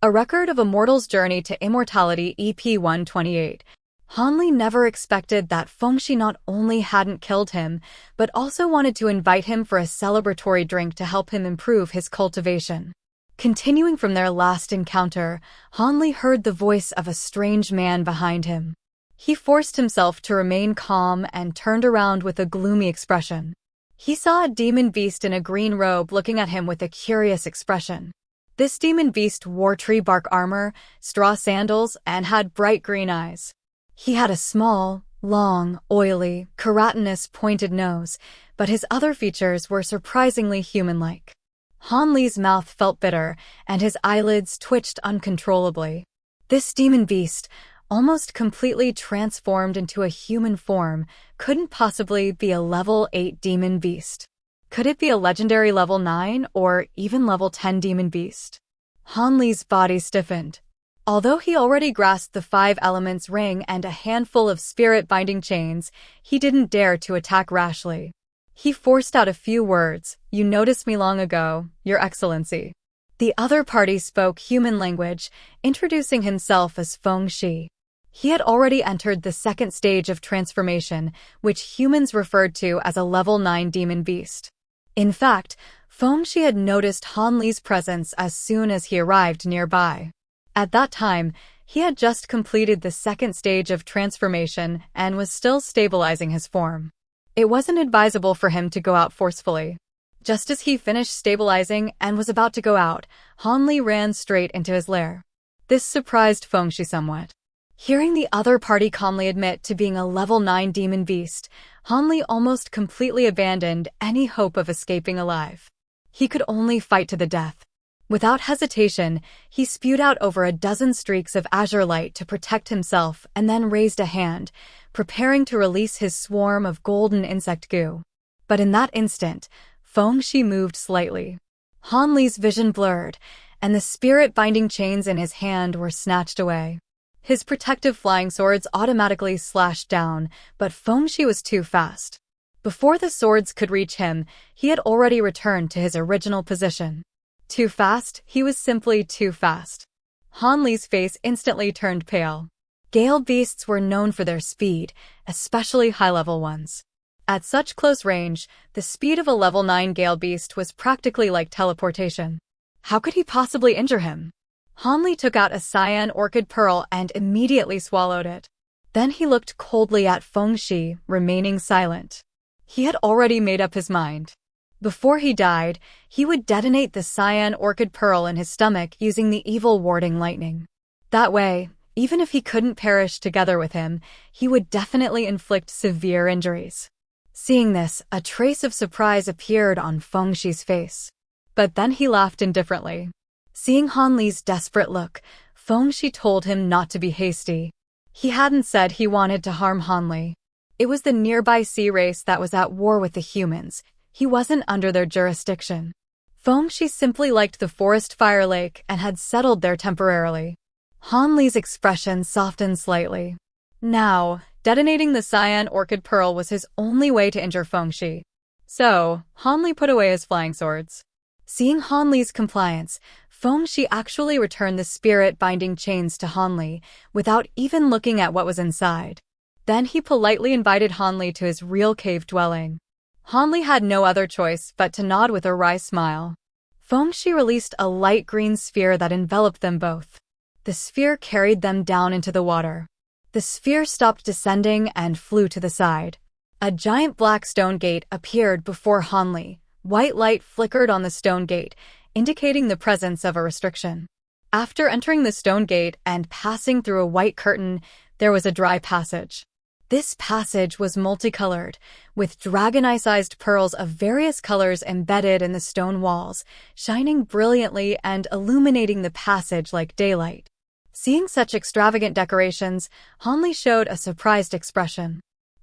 A Record of a Mortal's Journey to Immortality EP 128. Hanli never expected that Fengxi not only hadn't killed him, but also wanted to invite him for a celebratory drink to help him improve his cultivation. Continuing from their last encounter, Hanli heard the voice of a strange man behind him. He forced himself to remain calm and turned around with a gloomy expression. He saw a demon beast in a green robe looking at him with a curious expression. This demon beast wore tree bark armor, straw sandals, and had bright green eyes. He had a small, long, oily, keratinous, pointed nose, but his other features were surprisingly human-like. Hanli's mouth felt bitter, and his eyelids twitched uncontrollably. This demon beast, almost completely transformed into a human form, couldn't possibly be a level 8 demon beast. Could it be a legendary level 9 or even level 10 demon beast? Hanli's body stiffened. Although he already grasped the 5 elements ring and a handful of spirit-binding chains, he didn't dare to attack rashly. He forced out a few words. "You noticed me long ago, Your Excellency." The other party spoke human language, introducing himself as Fengxi. He had already entered the second stage of transformation, which humans referred to as a level 9 demon beast. In fact, Fengxi had noticed Hanli's presence as soon as he arrived nearby. At that time, he had just completed the second stage of transformation and was still stabilizing his form. It wasn't advisable for him to go out forcefully. Just as he finished stabilizing and was about to go out, Hanli ran straight into his lair. This surprised Fengxi somewhat. Hearing the other party calmly admit to being a level 9 demon beast, Hanli almost completely abandoned any hope of escaping alive. He could only fight to the death. Without hesitation, he spewed out over a dozen streaks of azure light to protect himself and then raised a hand, preparing to release his swarm of golden insect goo. But in that instant, Fengxi moved slightly. Hanli's vision blurred, and the spirit-binding chains in his hand were snatched away. His protective flying swords automatically slashed down, but Fengxi was too fast. Before the swords could reach him, he had already returned to his original position. Too fast? He was simply too fast. Hanli's face instantly turned pale. Gale beasts were known for their speed, especially high-level ones. At such close range, the speed of a level 9 gale beast was practically like teleportation. How could he possibly injure him? Hanli took out a cyan orchid pearl and immediately swallowed it. Then he looked coldly at Fengxi, remaining silent. He had already made up his mind. Before he died, he would detonate the cyan orchid pearl in his stomach using the evil warding lightning. That way, even if he couldn't perish together with him, he would definitely inflict severe injuries. Seeing this, a trace of surprise appeared on Fengxi's face. But then he laughed indifferently. Seeing Hanli's desperate look, Fengxi told him not to be hasty. He hadn't said he wanted to harm Hanli. It was the nearby sea race that was at war with the humans. He wasn't under their jurisdiction. Fengxi simply liked the forest fire lake and had settled there temporarily. Hanli's expression softened slightly. Now, detonating the cyan orchid pearl was his only way to injure Fengxi. So, Hanli put away his flying swords. Seeing Hanli's compliance, Fengxi actually returned the spirit-binding chains to Hanli, without even looking at what was inside. Then he politely invited Hanli to his real cave dwelling. Hanli had no other choice but to nod with a wry smile. Fengxi released a light green sphere that enveloped them both. The sphere carried them down into the water. The sphere stopped descending and flew to the side. A giant black stone gate appeared before Hanli. White light flickered on the stone gate, indicating the presence of a restriction. After entering the stone gate and passing through a white curtain, there was a dry passage. This passage was multicolored, with dragon-eye-sized pearls of various colors embedded in the stone walls, shining brilliantly and illuminating the passage like daylight. Seeing such extravagant decorations, Hanli showed a surprised expression.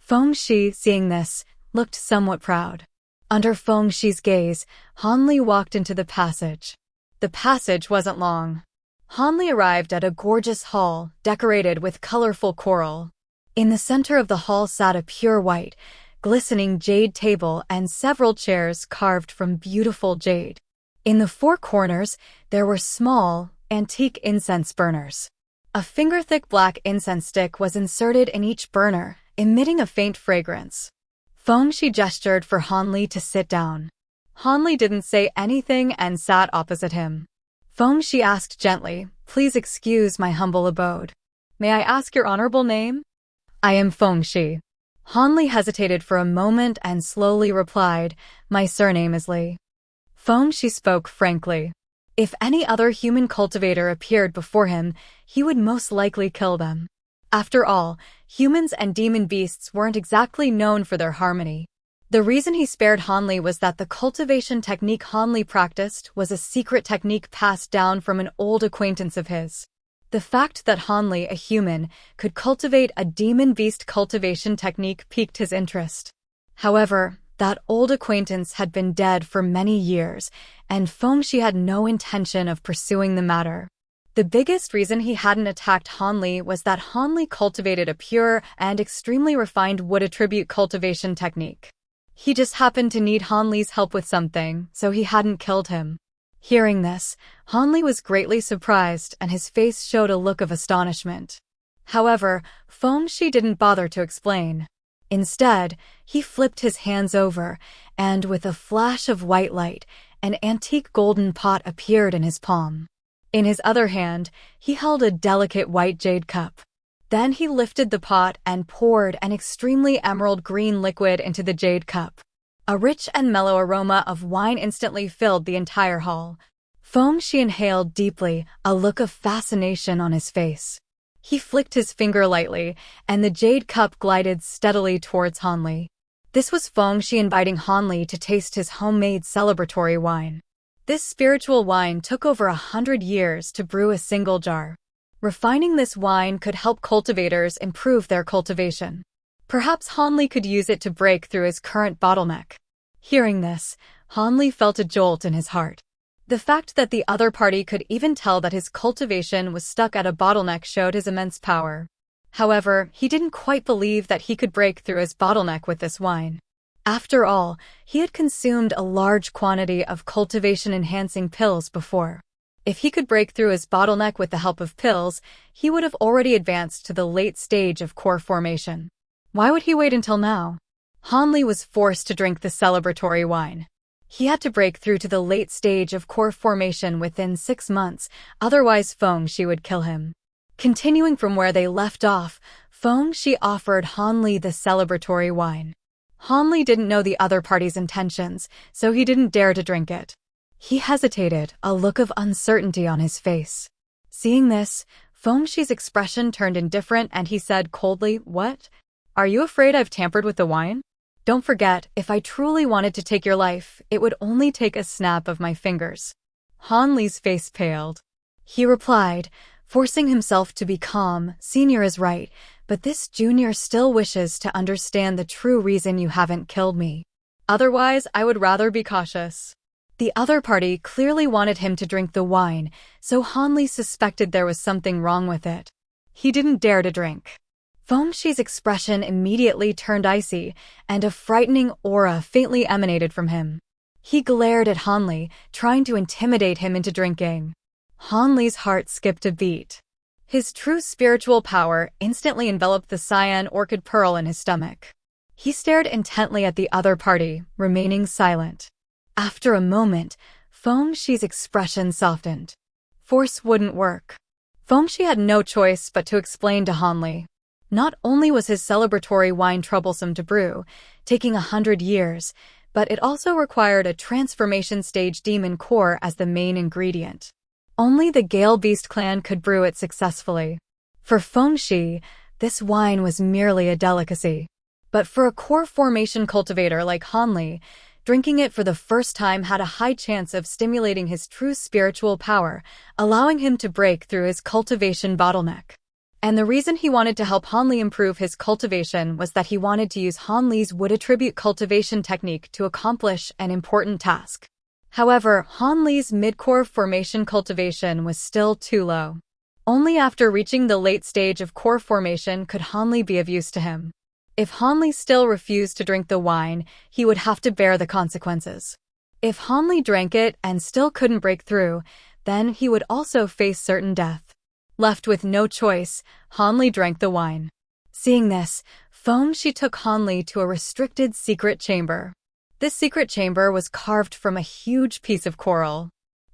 Fengxi, seeing this, looked somewhat proud. Under Fengxi's gaze, Hanli walked into the passage. The passage wasn't long. Hanli arrived at a gorgeous hall, decorated with colorful coral. In the center of the hall sat a pure white, glistening jade table and several chairs carved from beautiful jade. In the 4 corners, there were small, Antique incense burners. A finger-thick black incense stick was inserted in each burner, emitting a faint fragrance. Fengxi gestured for Hanli to sit down. Hanli didn't say anything and sat opposite him. Fengxi asked gently, "Please excuse my humble abode. May I ask your honorable name?" "I am Fengxi." Hanli hesitated for a moment and slowly replied, "My surname is Li." Fengxi spoke frankly. If any other human cultivator appeared before him, he would most likely kill them. After all, humans and demon beasts weren't exactly known for their harmony. The reason he spared Hanli was that the cultivation technique Hanli practiced was a secret technique passed down from an old acquaintance of his. The fact that Hanli, a human, could cultivate a demon beast cultivation technique piqued his interest. However, that old acquaintance had been dead for many years, and Fengxi had no intention of pursuing the matter. The biggest reason he hadn't attacked Hanli was that Hanli cultivated a pure and extremely refined wood attribute cultivation technique. He just happened to need Hanli's help with something, so he hadn't killed him. Hearing this, Hanli was greatly surprised and his face showed a look of astonishment. However, Fengxi didn't bother to explain. Instead, he flipped his hands over, and with a flash of white light, an antique golden pot appeared in his palm. In his other hand, he held a delicate white jade cup. Then he lifted the pot and poured an extremely emerald green liquid into the jade cup. A rich and mellow aroma of wine instantly filled the entire hall. Fengxi inhaled deeply, a look of fascination on his face. He flicked his finger lightly, and the jade cup glided steadily towards Hanli. This was Fengxi inviting Hanli to taste his homemade celebratory wine. This spiritual wine took over 100 years to brew a single jar. Refining this wine could help cultivators improve their cultivation. Perhaps Hanli could use it to break through his current bottleneck. Hearing this, Hanli felt a jolt in his heart. The fact that the other party could even tell that his cultivation was stuck at a bottleneck showed his immense power. However, he didn't quite believe that he could break through his bottleneck with this wine. After all, he had consumed a large quantity of cultivation-enhancing pills before. If he could break through his bottleneck with the help of pills, he would have already advanced to the late stage of core formation. Why would he wait until now? Hanli was forced to drink the celebratory wine. He had to break through to the late stage of core formation within 6 months, otherwise Fengxi would kill him. Continuing from where they left off, Fengxi offered Hanli the celebratory wine. Hanli didn't know the other party's intentions, so he didn't dare to drink it. He hesitated, a look of uncertainty on his face. Seeing this, Fengxi's expression turned indifferent and he said coldly, "What? Are you afraid I've tampered with the wine? Don't forget, if I truly wanted to take your life, it would only take a snap of my fingers." Hanli's face paled. He replied, forcing himself to be calm, "Senior is right, but this junior still wishes to understand the true reason you haven't killed me. Otherwise, I would rather be cautious." The other party clearly wanted him to drink the wine, so Hanli suspected there was something wrong with it. He didn't dare to drink. Fengxi's expression immediately turned icy, and a frightening aura faintly emanated from him. He glared at Hanli, trying to intimidate him into drinking. Hanli's heart skipped a beat. His true spiritual power instantly enveloped the cyan orchid pearl in his stomach. He stared intently at the other party, remaining silent. After a moment, Fengxi's expression softened. Force wouldn't work. Fengxi had no choice but to explain to Hanli. Not only was his celebratory wine troublesome to brew, taking 100 years, but it also required a transformation stage demon core as the main ingredient. Only the Gale Beast clan could brew it successfully. For Fengxi, this wine was merely a delicacy. But for a core formation cultivator like Hanli, drinking it for the first time had a high chance of stimulating his true spiritual power, allowing him to break through his cultivation bottleneck. And the reason he wanted to help Hanli improve his cultivation was that he wanted to use Hanli's wood attribute cultivation technique to accomplish an important task. However, Hanli's mid-core formation cultivation was still too low. Only after reaching the late stage of core formation could Hanli be of use to him. If Hanli still refused to drink the wine, he would have to bear the consequences. If Hanli drank it and still couldn't break through, then he would also face certain death. Left with no choice, Hanli drank the wine. Seeing this, Fengxi took Hanli to a restricted secret chamber. This secret chamber was carved from a huge piece of coral.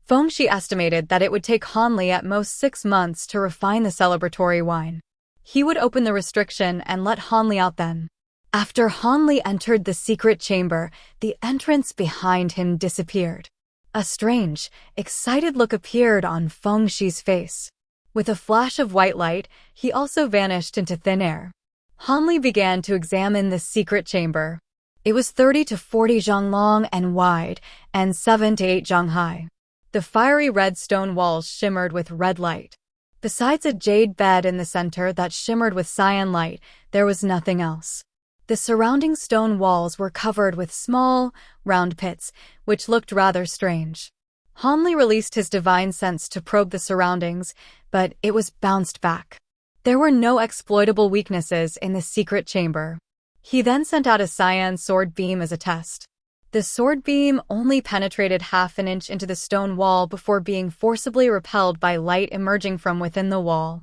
Fengxi estimated that it would take Hanli at most 6 months to refine the celebratory wine. He would open the restriction and let Hanli out then. After Hanli entered the secret chamber, the entrance behind him disappeared. A strange, excited look appeared on Fengxi's face. With a flash of white light, he also vanished into thin air. Hanli began to examine the secret chamber. It was 30 to 40 zhang long and wide, and 7 to 8 zhang high. The fiery red stone walls shimmered with red light. Besides a jade bed in the center that shimmered with cyan light, there was nothing else. The surrounding stone walls were covered with small, round pits, which looked rather strange. Hanli released his divine sense to probe the surroundings, but it was bounced back. There were no exploitable weaknesses in the secret chamber. He then sent out a cyan sword beam as a test. The sword beam only penetrated half an inch into the stone wall before being forcibly repelled by light emerging from within the wall.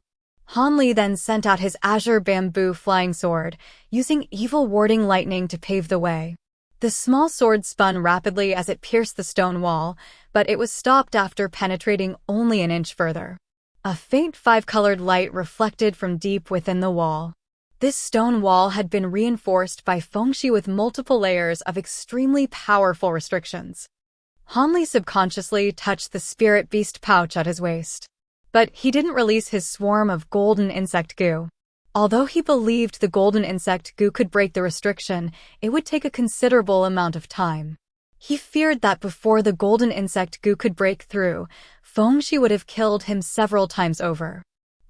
Hanli then sent out his azure bamboo flying sword, using evil warding lightning to pave the way. The small sword spun rapidly as it pierced the stone wall, but it was stopped after penetrating only an inch further. A faint 5-colored light reflected from deep within the wall. This stone wall had been reinforced by Fengxi with multiple layers of extremely powerful restrictions. Hanli subconsciously touched the spirit beast pouch at his waist. But he didn't release his swarm of golden insect goo. Although he believed the golden insect goo could break the restriction, it would take a considerable amount of time. He feared that before the golden insect goo could break through, Fengxi would have killed him several times over.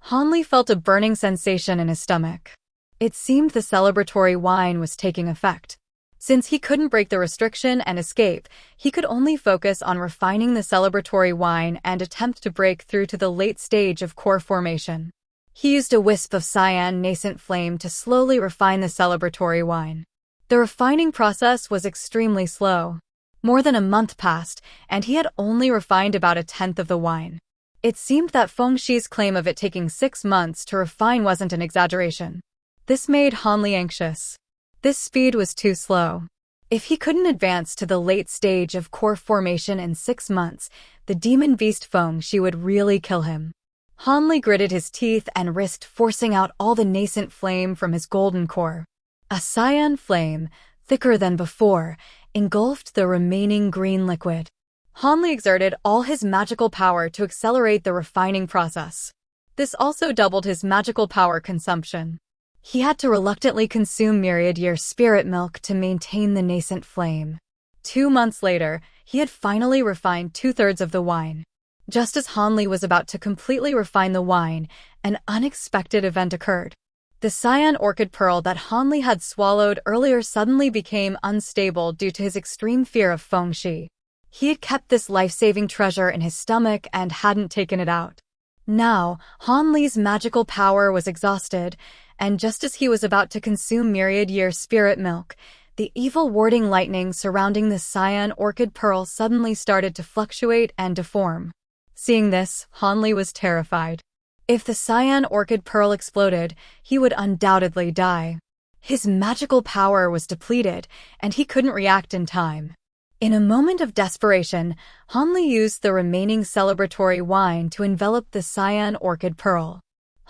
Hanli felt a burning sensation in his stomach. It seemed the celebratory wine was taking effect. Since he couldn't break the restriction and escape, he could only focus on refining the celebratory wine and attempt to break through to the late stage of core formation. He used a wisp of cyan nascent flame to slowly refine the celebratory wine. The refining process was extremely slow. More than a month passed, and he had only refined about 1/10 of the wine. It seemed that Fengxi's claim of it taking 6 months to refine wasn't an exaggeration. This made Hanli anxious. This speed was too slow. If he couldn't advance to the late stage of core formation in 6 months, the demon beast Fengxi would really kill him. Hanli gritted his teeth and risked forcing out all the nascent flame from his golden core. A cyan flame, thicker than before, engulfed the remaining green liquid. Hanli exerted all his magical power to accelerate the refining process. This also doubled his magical power consumption. He had to reluctantly consume myriad-year spirit milk to maintain the nascent flame. 2 months later, he had finally refined 2/3 of the wine. Just as Hanli was about to completely refine the wine, an unexpected event occurred. The cyan orchid pearl that Hanli had swallowed earlier suddenly became unstable due to his extreme fear of Fengxi. He had kept this life-saving treasure in his stomach and hadn't taken it out. Now, Hanli's magical power was exhausted, and just as he was about to consume myriad-year spirit milk, the evil warding lightning surrounding the cyan orchid pearl suddenly started to fluctuate and deform. Seeing this, Hanli was terrified. If the cyan orchid pearl exploded, he would undoubtedly die. His magical power was depleted, and he couldn't react in time. In a moment of desperation, Hanli used the remaining celebratory wine to envelop the cyan orchid pearl.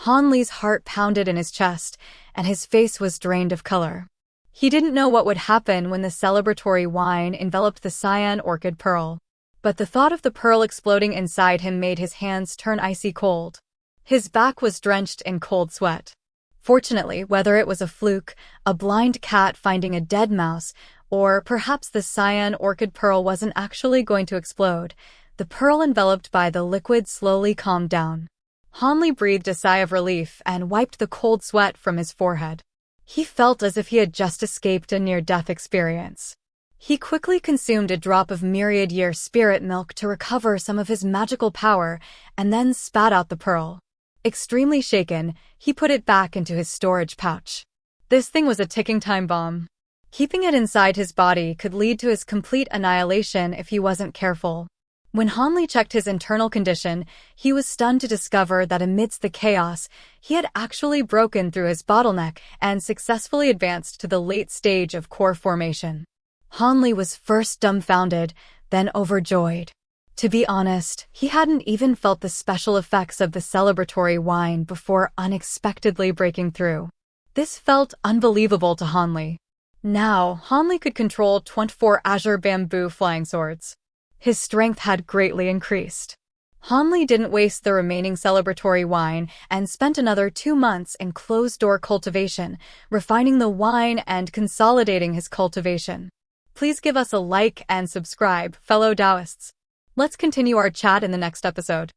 Hanli's heart pounded in his chest, and his face was drained of color. He didn't know what would happen when the celebratory wine enveloped the cyan orchid pearl. But the thought of the pearl exploding inside him made his hands turn icy cold. His back was drenched in cold sweat. Fortunately, whether it was a fluke, a blind cat finding a dead mouse, or perhaps the cyan orchid pearl wasn't actually going to explode, the pearl enveloped by the liquid slowly calmed down. Hanli breathed a sigh of relief and wiped the cold sweat from his forehead. He felt as if he had just escaped a near-death experience. He quickly consumed a drop of myriad-year spirit milk to recover some of his magical power and then spat out the pearl. Extremely shaken, he put it back into his storage pouch. This thing was a ticking time bomb. Keeping it inside his body could lead to his complete annihilation if he wasn't careful. When Hanli checked his internal condition, he was stunned to discover that amidst the chaos, he had actually broken through his bottleneck and successfully advanced to the late stage of core formation. Hanli was first dumbfounded, then overjoyed. To be honest, he hadn't even felt the special effects of the celebratory wine before unexpectedly breaking through. This felt unbelievable to Hanli. Now, Hanli could control 24 azure bamboo flying swords. His strength had greatly increased. Hanli didn't waste the remaining celebratory wine and spent another 2 months in closed-door cultivation, refining the wine and consolidating his cultivation. Please give us a like and subscribe, fellow Taoists. Let's continue our chat in the next episode.